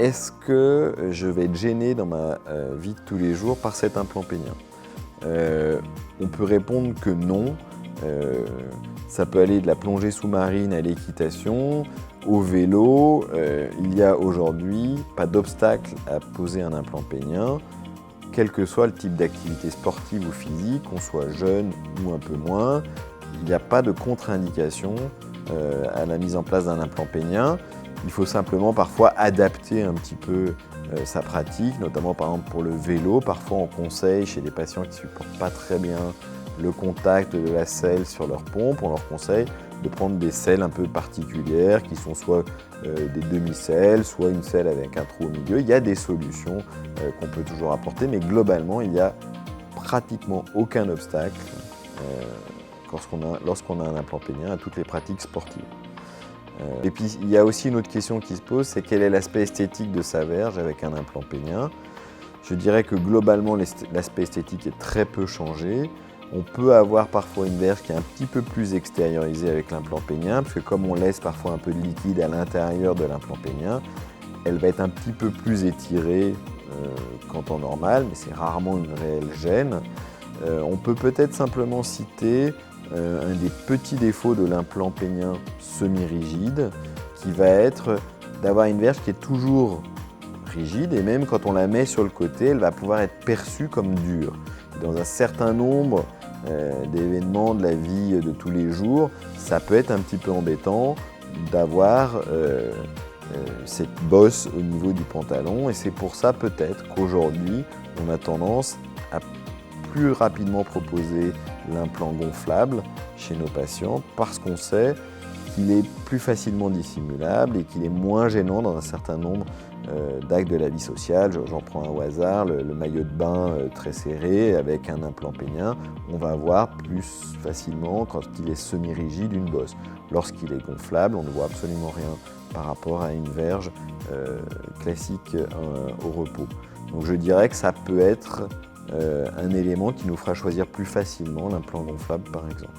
est-ce que je vais être gêné dans ma vie de tous les jours par cet implant pénien? On peut répondre que non. Ça peut aller de la plongée sous-marine à l'équitation, au vélo. Il y a aujourd'hui pas d'obstacle à poser un implant pénien, quel que soit le type d'activité sportive ou physique, qu'on soit jeune ou un peu moins. Il n'y a pas de contre-indication à la mise en place d'un implant pénien. Il faut simplement parfois adapter un petit peu sa pratique, notamment par exemple pour le vélo. Parfois on conseille chez des patients qui ne supportent pas très bien le contact de la selle sur leur pompe, on leur conseille de prendre des selles un peu particulières qui sont soit des demi-selles, soit une selle avec un trou au milieu. Il y a des solutions qu'on peut toujours apporter, mais globalement il n'y a pratiquement aucun obstacle lorsqu'on a un implant pénien à toutes les pratiques sportives. Et puis il y a aussi une autre question qui se pose, c'est quel est l'aspect esthétique de sa verge avec un implant pénien. Je dirais que globalement l'aspect esthétique est très peu changé. On peut avoir parfois une verge qui est un petit peu plus extériorisée avec l'implant pénien, parce que comme on laisse parfois un peu de liquide à l'intérieur de l'implant pénien, elle va être un petit peu plus étirée qu'en temps normal, mais c'est rarement une réelle gêne. On peut peut-être simplement citer un des petits défauts de l'implant pénien semi-rigide, qui va être d'avoir une verge qui est toujours rigide, et même quand on la met sur le côté, elle va pouvoir être perçue comme dure. Dans un certain nombre d'événements de la vie de tous les jours, ça peut être un petit peu embêtant d'avoir cette bosse au niveau du pantalon, et c'est pour ça peut-être qu'aujourd'hui on a tendance à plus rapidement proposer l'implant gonflable chez nos patients, parce qu'on sait qu'il est plus facilement dissimulable et qu'il est moins gênant dans un certain nombre d'actes de la vie sociale. J'en prends un au hasard, le maillot de bain très serré avec un implant pénien, on va avoir plus facilement, quand il est semi-rigide, une bosse. Lorsqu'il est gonflable, on ne voit absolument rien par rapport à une verge classique au repos. Donc je dirais que ça peut être un élément qui nous fera choisir plus facilement l'implant gonflable par exemple.